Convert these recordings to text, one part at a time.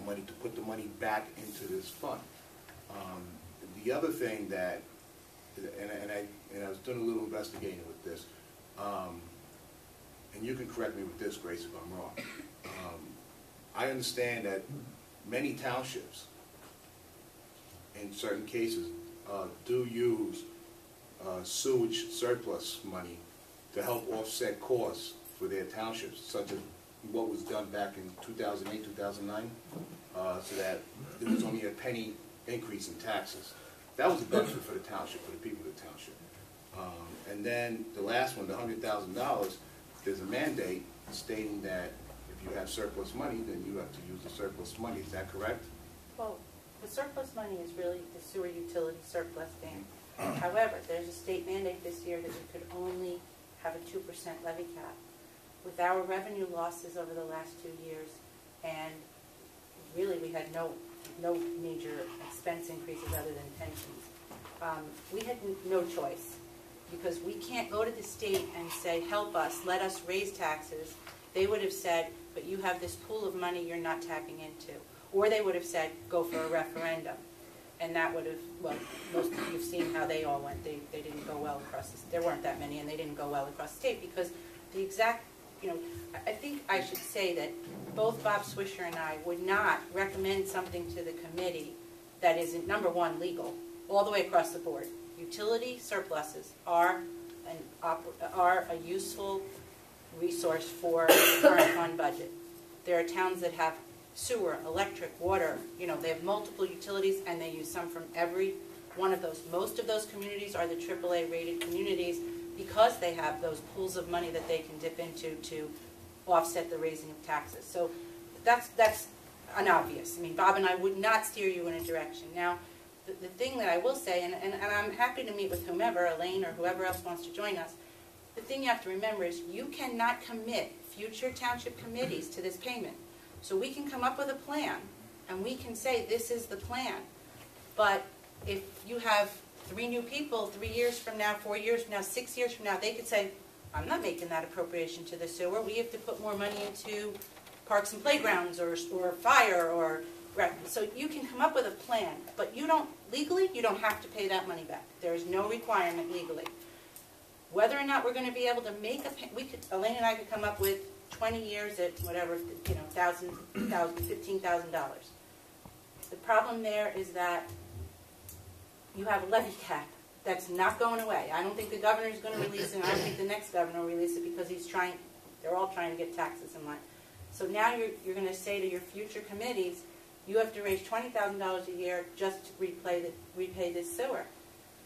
that money to put the money back into this fund. The other thing that, and I was doing a little investigating with this, and you can correct me with this, Grace, if I'm wrong. I understand that many townships, in certain cases, do use sewage surplus money to help offset costs for their townships, such as what was done back in 2008, 2009, so that there was only a penny increase in taxes. That was a benefit for the township, for the people of the township. And then the last one, the $100,000, there's a mandate stating that if you have surplus money, then you have to use the surplus money. Is that correct? Well, the surplus money is really the sewer utility surplus thing. However, there's a state mandate this year that we could only have a 2% levy cap. With our revenue losses over the last 2 years, and really we had no major expense increases other than pensions, we had no choice, because we can't go to the state and say, help us, let us raise taxes. They would have said, but you have this pool of money you're not tapping into. Or they would have said, go for a referendum. And that would have, well, most of you have seen how they all went. They didn't go well across the state. There weren't that many, and they didn't go well across the state, because the exact, you know, I think I should say that both Bob Swisher and I would not recommend something to the committee that isn't, number one, legal, all the way across the board. Utility surpluses are a useful resource for the current fund budget. There are towns that have sewer, electric, water, you know, they have multiple utilities, and they use some from every one of those. Most of those communities are the AAA rated communities because they have those pools of money that they can dip into to offset the raising of taxes. So that's an obvious. I mean, Bob and I would not steer you in a direction. Now, the thing that I will say, and I'm happy to meet with whomever, Elaine or whoever else wants to join us, the thing you have to remember is you cannot commit future township committees to this payment. So we can come up with a plan, and we can say this is the plan. But if you have 3 new people 3 years from now, 4 years from now, 6 years from now, they could say, I'm not making that appropriation to the sewer. We have to put more money into parks and playgrounds or fire or rec. So you can come up with a plan, but you don't, legally, you don't have to pay that money back. There is no requirement legally. Whether or not we're going to be able to make Elaine and I could come up with 20 years at whatever, you know, $15,000. The problem there is that you have a levy cap that's not going away. I don't think the governor is going to release it, and I don't think the next governor will release it, because they're all trying to get taxes in line. So now you're going to say to your future committees, you have to raise $20,000 a year just to repay this sewer.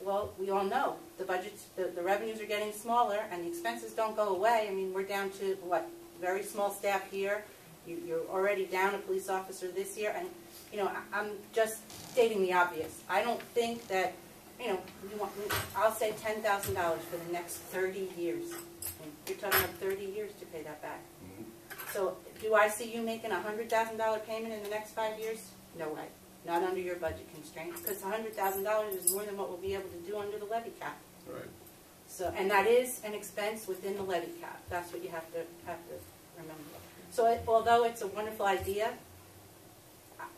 Well, we all know the budgets, the revenues are getting smaller, and the expenses don't go away. I mean, we're down to what? Very small staff here. You're already down a police officer this year, and you know, I'm just stating the obvious. I don't think that, you know, I'll say $10,000 for the next 30 years. And you're talking about 30 years to pay that back. So, do I see you making a $100,000 payment in the next 5 years? No way. Not under your budget constraints, because $100,000 is more than what we'll be able to do under the levy cap. Right. So, and that is an expense within the levy cap. That's what you have to remember. So, although it's a wonderful idea,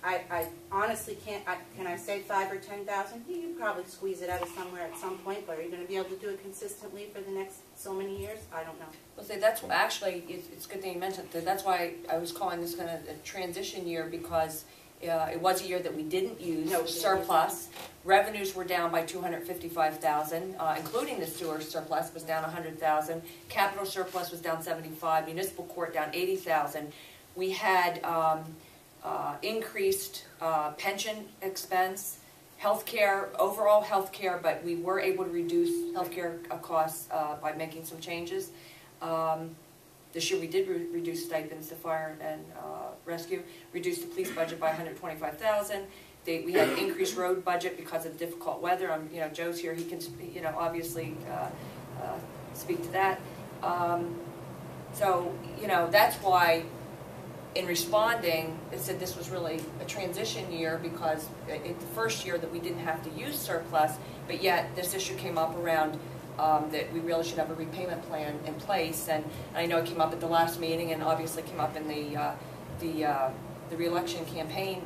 I honestly can't. Can I say 5 or 10,000? You could probably squeeze it out of somewhere at some point, but are you going to be able to do it consistently for the next so many years? I don't know. Well, see, that's actually it's a good thing you mentioned that. That's why I was calling this kind of a transition year, because it was a year that we didn't use surplus. Revenues were down by $255,000, including the sewer surplus was down $100,000. Capital surplus was down $75,000. Municipal court down $80,000. We had increased pension expense, healthcare, overall healthcare, but we were able to reduce healthcare costs by making some changes. This year we did reduce stipends to fire and rescue, reduced the police budget by $125,000. We had increased road budget because of difficult weather. You know, Joe's here; he can, you know, obviously speak to that. So, you know, that's why, in responding, it said this was really a transition year, because it's the first year that we didn't have to use surplus, but yet this issue came up around that we really should have a repayment plan in place. And I know it came up at the last meeting, and obviously came up in the the reelection campaign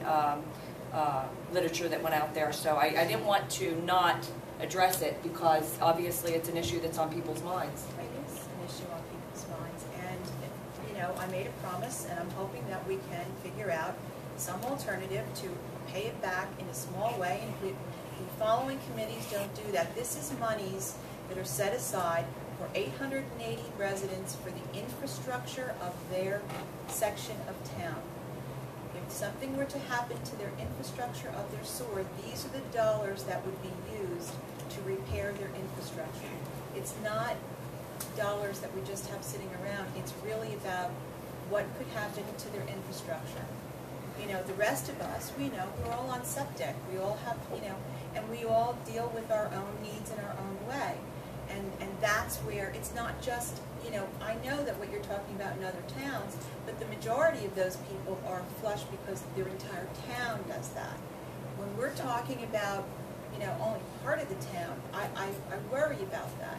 literature that went out there. So I didn't want to not address it because obviously it's an issue that's on people's minds. It is an issue on people's minds, and, you know, I made a promise, and I'm hoping that we can figure out some alternative to pay it back in a small way, and if the following committees don't do that, this is monies that are set aside for 880 residents for the infrastructure of their section of town. If something were to happen to their infrastructure of their sewer, these are the dollars that would be used to repair their infrastructure. It's not dollars that we just have sitting around. It's really about what could happen to their infrastructure. You know, the rest of us, we know, we're all on septic. We all have, you know, and we all deal with our own needs in our own way. And that's where it's not just, you know, I know that what you're talking about in other towns, but the majority of those people are flush because their entire town does that. When we're talking about, you know, only part of the town, I worry about that.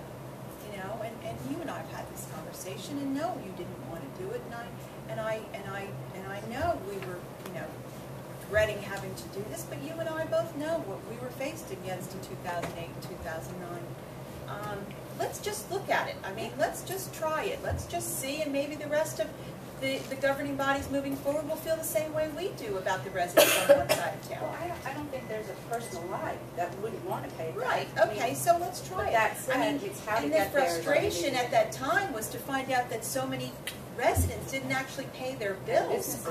You know, and you and I have had this conversation, and no, you didn't want to do it, and I know we were, you know, dreading having to do this, but you and I both know what we were faced against in 2008 and 2009. Let's just look at it. I mean, let's just try it. Let's just see, and maybe the rest of the governing bodies moving forward will feel the same way we do about the residents on one side of town. Well, I don't think there's a person alive that wouldn't want to pay it back. Right, I okay, mean, so let's try but it. that said, I mean, it's how to and get the there. frustration at that time was to find out that so many residents didn't actually pay their bills.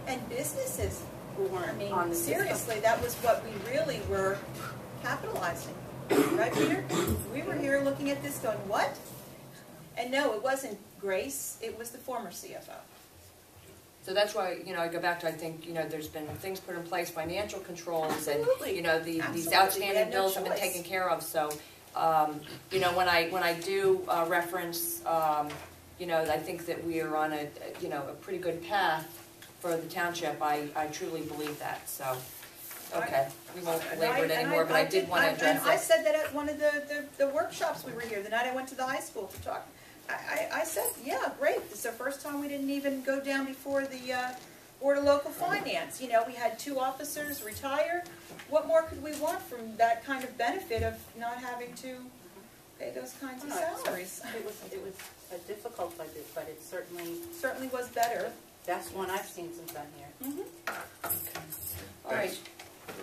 And businesses. Who weren't I mean, on the seriously, that was what we really were capitalizing. Right, Peter? We were here looking at this going, what? And no, it wasn't Grace, it was the former CFO. So that's why, you know, I go back to, I think, you know, there's been things put in place, financial controls, Absolutely. and, you know, these Absolutely. We outstanding had no bills have been choice. taken care of. So, you know, when I do reference, you know, I think that we are on a, you know, a pretty good path for the township. I truly believe that. So, okay, we won't belabor it anymore, but I did want to address I it. said that at one of the workshops we were here, the night I went to the high school to talk. I said, yeah, great, this is the first time we didn't even go down before the Board of Local Finance. You know, we had 2 officers retire. What more could we want from that kind of benefit of not having to pay those kinds of salaries? It was a difficult budget, but it Certainly was better. best one I've seen since I'm here. Okay. All right.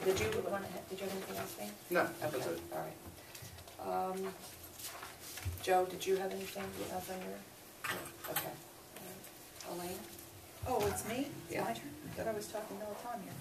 Did you have anything else, Nate? No, Okay, that's it. all right. Joe, did you have anything else on your? Okay. All right. Elaine? Oh, it's me? It's Yeah. my turn? I thought I was talking the whole time here.